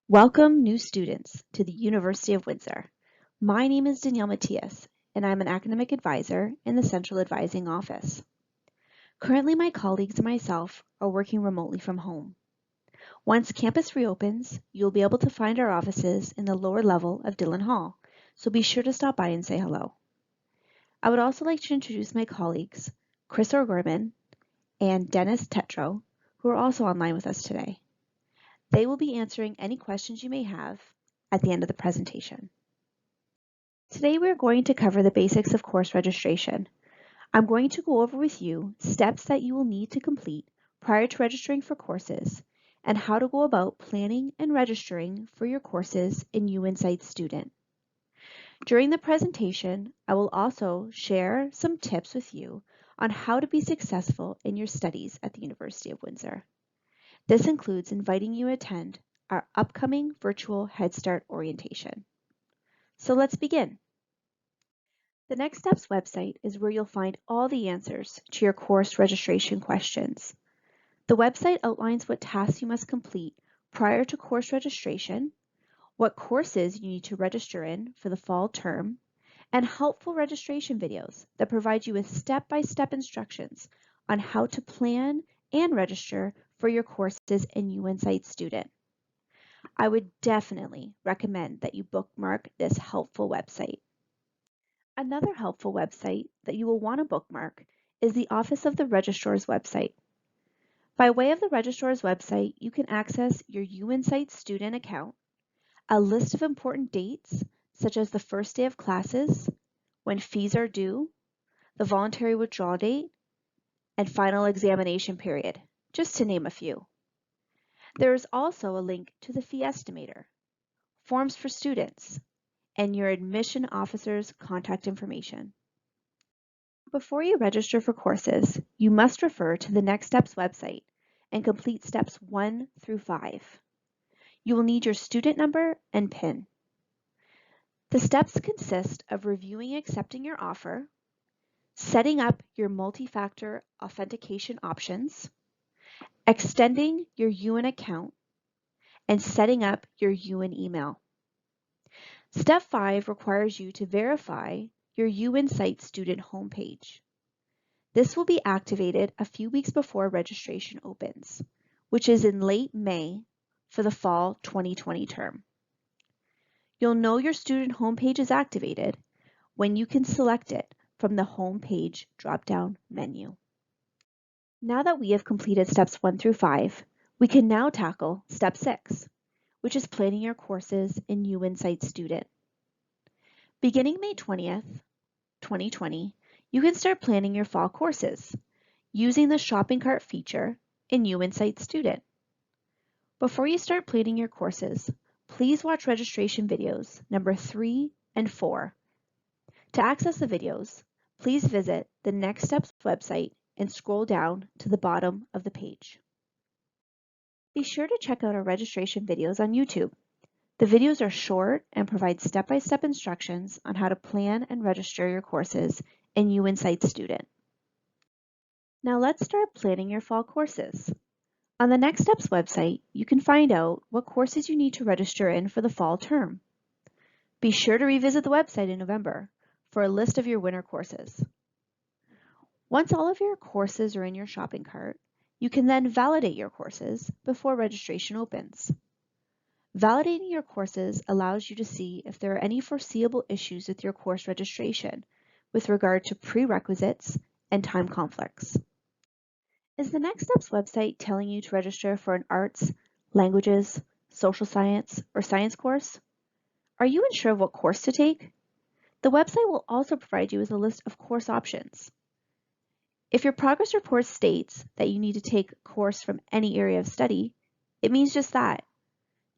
Welcome, new students, to the University of Windsor. My name is Danielle Matias, and I'm an academic advisor in the Central Advising Office. Currently, my colleagues and myself are working remotely from home. Once campus reopens, you'll be able to find our offices in the lower level of Dillon Hall, so be sure to stop by and say hello. I would also like to introduce my colleagues, Chris O'Gorman and Dennis Tetro, who are also online with us today. They will be answering any questions you may have at the end of the presentation. Today we're going to cover the basics of course registration. I'm going to go over with you steps that you will need to complete prior to registering for courses and how to go about planning and registering for your courses in UWindsor Student. During the presentation, I will also share some tips with you on how to be successful in your studies at the University of Windsor. This includes inviting you to attend our upcoming virtual Head Start orientation. So let's begin. The Next Steps website is where you'll find all the answers to your course registration questions. The website outlines what tasks you must complete prior to course registration, what courses you need to register in for the fall term, and helpful registration videos that provide you with step-by-step instructions on how to plan and register for your courses in UWindsor Student. I would definitely recommend that you bookmark this helpful website. Another helpful website that you will want to bookmark is the Office of the Registrar's website. By way of the Registrar's website, you can access your UWindsor student account, a list of important dates, such as the first day of classes, when fees are due, the voluntary withdrawal date, and final examination period, just to name a few. There is also a link to the fee estimator, forms for students, and your admission officer's contact information. Before you register for courses, you must refer to the Next Steps website and complete steps 1 through 5. You will need your student number and PIN. The steps consist of reviewing and accepting your offer, setting up your multi-factor authentication options, extending your UWin account, and setting up your UWin email. Step 5 requires you to verify your UWindsor student homepage. This will be activated a few weeks before registration opens, which is in late May for the fall 2020 term. You'll know your student homepage is activated when you can select it from the Homepage drop-down menu. Now that we have completed steps 1 through 5, we can now tackle step 6, which is planning your courses in UWindsor Student. Beginning May 20th, 2020, you can start planning your fall courses using the shopping cart feature in UWindsor Student. Before you start planning your courses, please watch registration videos number 3 and 4. To access the videos, please visit the Next Steps website and scroll down to the bottom of the page. Be sure to check out our registration videos on YouTube. The videos are short and provide step-by-step instructions on how to plan and register your courses in UWindsor Student. Now let's start planning your fall courses. On the Next Steps website, you can find out what courses you need to register in for the fall term. Be sure to revisit the website in November for a list of your winter courses. Once all of your courses are in your shopping cart, you can then validate your courses before registration opens. Validating your courses allows you to see if there are any foreseeable issues with your course registration with regard to prerequisites and time conflicts. Is the Next Steps website telling you to register for an arts, languages, social science, or science course? Are you unsure of what course to take? The website will also provide you with a list of course options. If your progress report states that you need to take a course from any area of study, it means just that.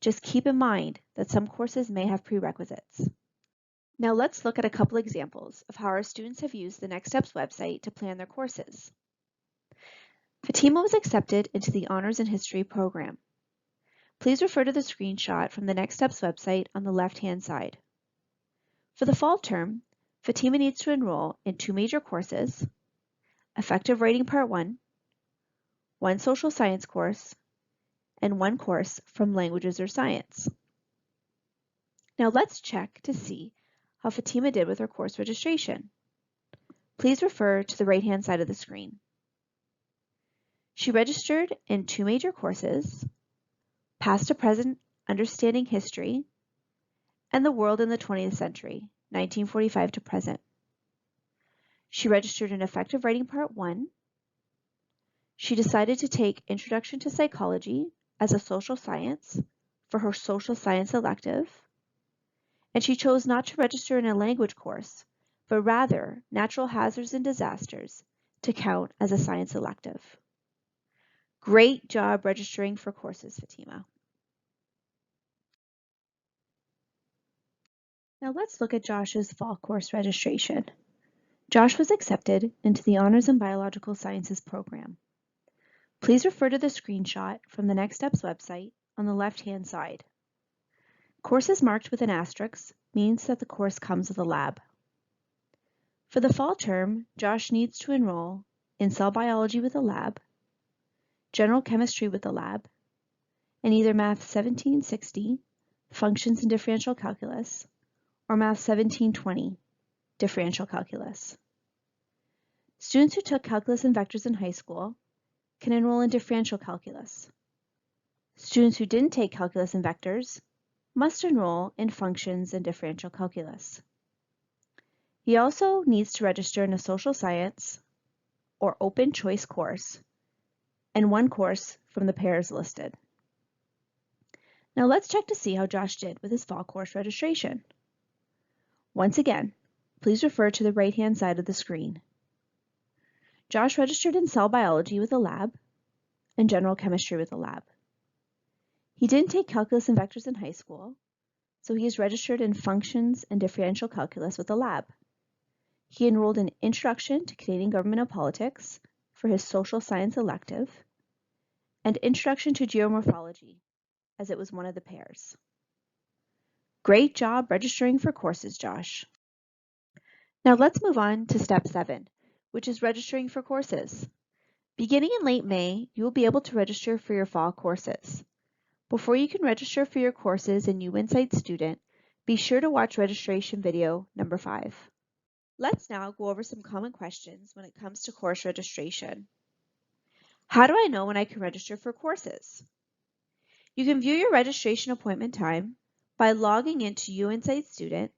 Just keep in mind that some courses may have prerequisites. Now let's look at a couple examples of how our students have used the Next Steps website to plan their courses. Fatima was accepted into the Honors in History program. Please refer to the screenshot from the Next Steps website on the left-hand side. For the fall term, Fatima needs to enroll in 2 major courses, Effective Writing Part 1, 1 social science course, and 1 course from Languages or Science. Now let's check to see how Fatima did with her course registration. Please refer to the right-hand side of the screen. She registered in 2 major courses, Past to Present Understanding History, and The World in the 20th Century, 1945 to present. She registered in Effective Writing Part 1. She decided to take Introduction to Psychology as a social science for her social science elective, and she chose not to register in a language course, but rather Natural Hazards and Disasters to count as a science elective. Great job registering for courses, Fatima. Now let's look at Josh's fall course registration. Josh was accepted into the Honors in Biological Sciences program. Please refer to the screenshot from the Next Steps website on the left-hand side. Courses marked with an asterisk means that the course comes with a lab. For the fall term, Josh needs to enroll in cell biology with a lab, general chemistry with a lab, and either Math 1760, functions and differential calculus, or Math 1720, differential calculus. Students who took calculus and vectors in high school can enroll in differential calculus. Students who didn't take calculus and vectors must enroll in functions and differential calculus. He also needs to register in a social science or open choice course and one course from the pairs listed. Now let's check to see how Josh did with his fall course registration. Once again, please refer to the right-hand side of the screen. Josh registered in cell biology with a lab and general chemistry with a lab. He didn't take calculus and vectors in high school, so he is registered in functions and differential calculus with a lab. He enrolled in Introduction to Canadian Government and Politics for his social science elective and Introduction to Geomorphology, as it was one of the pairs. Great job registering for courses, Josh. Now let's move on to step 7, which is registering for courses. Beginning in late May, you will be able to register for your fall courses. Before you can register for your courses in UWindsor Student, be sure to watch registration video number 5. Let's now go over some common questions when it comes to course registration. How do I know when I can register for courses? You can view your registration appointment time by logging into UWindsor Student,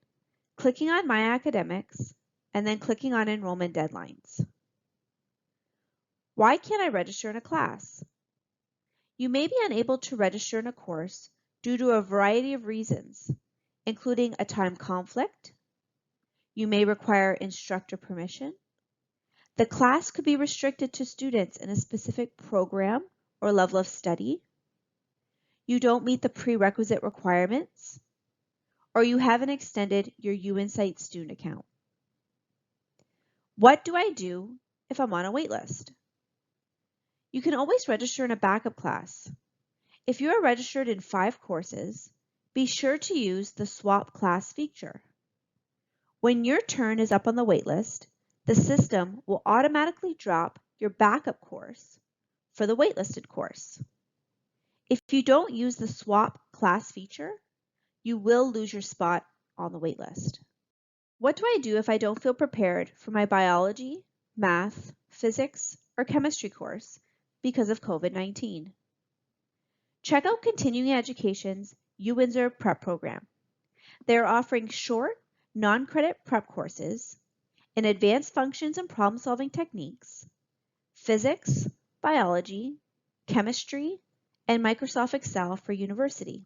clicking on My Academics, and then clicking on Enrollment Deadlines. Why can't I register in a class? You may be unable to register in a course due to a variety of reasons, including a time conflict. You may require instructor permission. The class could be restricted to students in a specific program or level of study. You don't meet the prerequisite requirements, or you haven't extended your UWindsor student account. What do I do if I'm on a wait list? You can always register in a backup class. If you are registered in 5 courses, be sure to use the swap class feature. When your turn is up on the waitlist, the system will automatically drop your backup course for the waitlisted course. If you don't use the swap class feature, you will lose your spot on the waitlist. What do I do if I don't feel prepared for my biology, math, physics, or chemistry course because of COVID-19? Check out Continuing Education's UWindsor Prep Program. They are offering short, non-credit prep courses in advanced functions and problem-solving techniques, physics, biology, chemistry, and Microsoft Excel for university.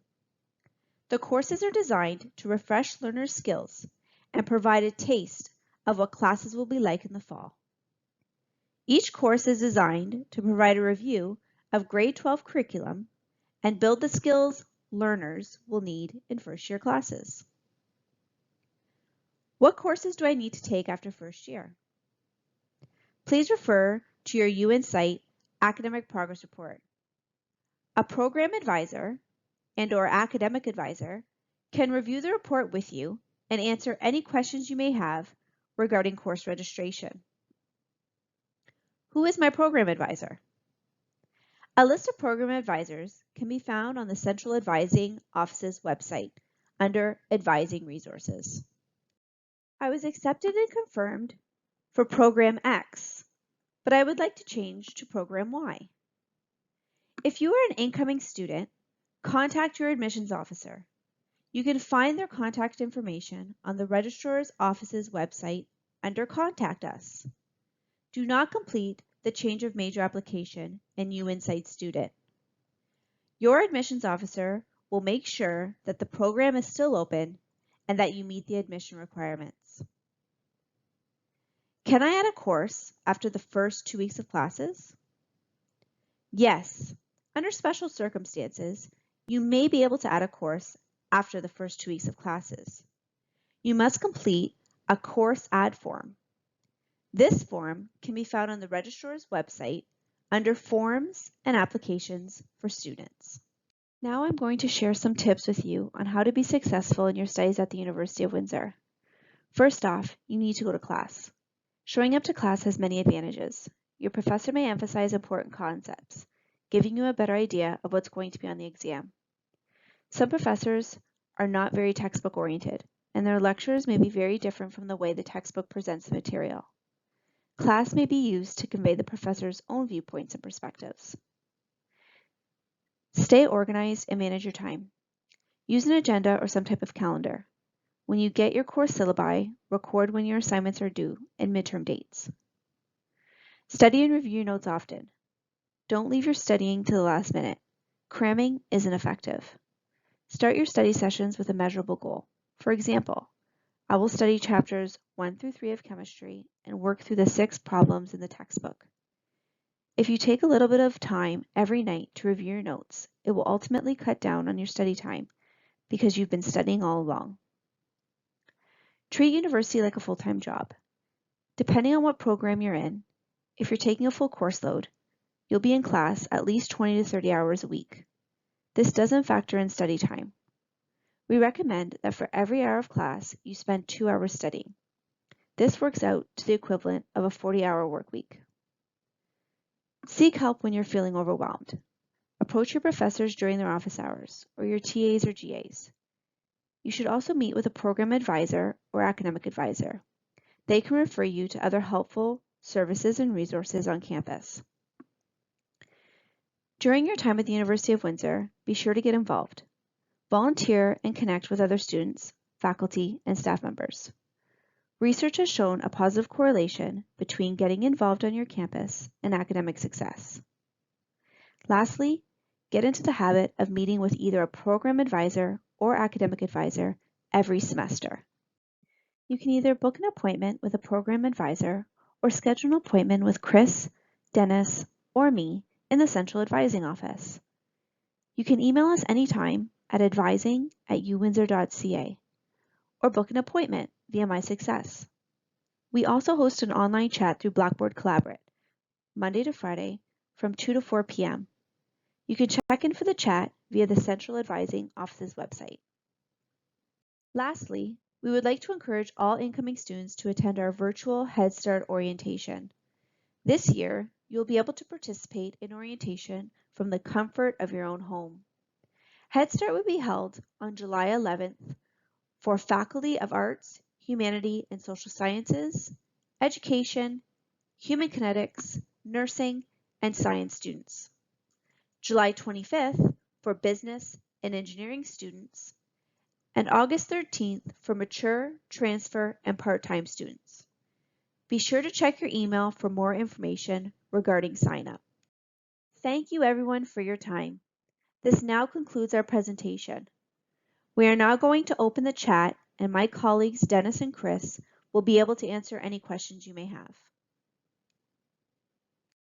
The courses are designed to refresh learners' skills and provide a taste of what classes will be like in the fall. Each course is designed to provide a review of grade 12 curriculum and build the skills learners will need in first-year classes. What courses do I need to take after first year? Please refer to your UWindsor Academic Progress Report. A program advisor and/or academic advisor can review the report with you and answer any questions you may have regarding course registration. Who is my program advisor? A list of program advisors can be found on the Central Advising Office's website under Advising Resources. I was accepted and confirmed for Program X, but I would like to change to Program Y. If you are an incoming student, contact your admissions officer. You can find their contact information on the Registrar's Office's website under Contact Us. Do not complete the change of major application and UWindsor student. Your admissions officer will make sure that the program is still open and that you meet the admission requirements. Can I add a course after the first 2 weeks of classes? Yes. Under special circumstances, you may be able to add a course after the first 2 weeks of classes. You must complete a course add form. This form can be found on the Registrar's website under Forms and Applications for Students. Now I'm going to share some tips with you on how to be successful in your studies at the University of Windsor. First off, you need to go to class. Showing up to class has many advantages. Your professor may emphasize important concepts, giving you a better idea of what's going to be on the exam. Some professors are not very textbook oriented, and their lectures may be very different from the way the textbook presents the material. Class may be used to convey the professor's own viewpoints and perspectives. Stay organized and manage your time. Use an agenda or some type of calendar. When you get your course syllabi, record when your assignments are due and midterm dates. Study and review your notes often. Don't leave your studying to the last minute. Cramming isn't effective. Start your study sessions with a measurable goal. For example, I will study chapters 1 through 3 of chemistry and work through the 6 problems in the textbook. If you take a little bit of time every night to review your notes, it will ultimately cut down on your study time because you've been studying all along. Treat university like a full-time job. Depending on what program you're in, if you're taking a full course load, you'll be in class at least 20 to 30 hours a week. This doesn't factor in study time. We recommend that for every hour of class, you spend 2 hours studying. This works out to the equivalent of a 40-hour work week. Seek help when you're feeling overwhelmed. Approach your professors during their office hours, or your TAs or GAs. You should also meet with a program advisor or academic advisor. They can refer you to other helpful services and resources on campus. During your time at the University of Windsor, be sure to get involved. Volunteer and connect with other students, faculty, and staff members. Research has shown a positive correlation between getting involved on your campus and academic success. Lastly, get into the habit of meeting with either a program advisor or academic advisor every semester. You can either book an appointment with a program advisor or schedule an appointment with Chris, Dennis, or me in the Central Advising Office. You can email us anytime at advising@uwindsor.ca or book an appointment via My Success. We also host an online chat through Blackboard Collaborate, Monday to Friday from 2 to 4 p.m. You can check in for the chat via the Central Advising Office's website. Lastly, we would like to encourage all incoming students to attend our virtual Head Start orientation. This year, you'll be able to participate in orientation from the comfort of your own home. Head Start will be held on July 11th for Faculty of Arts, Humanity and Social Sciences, Education, Human Kinetics, Nursing, and Science students. July 25th for Business and Engineering students, and August 13th for mature, transfer, and part-time students. Be sure to check your email for more information regarding sign-up. Thank you everyone for your time. This now concludes our presentation. We are now going to open the chat and my colleagues Dennis and Chris will be able to answer any questions you may have.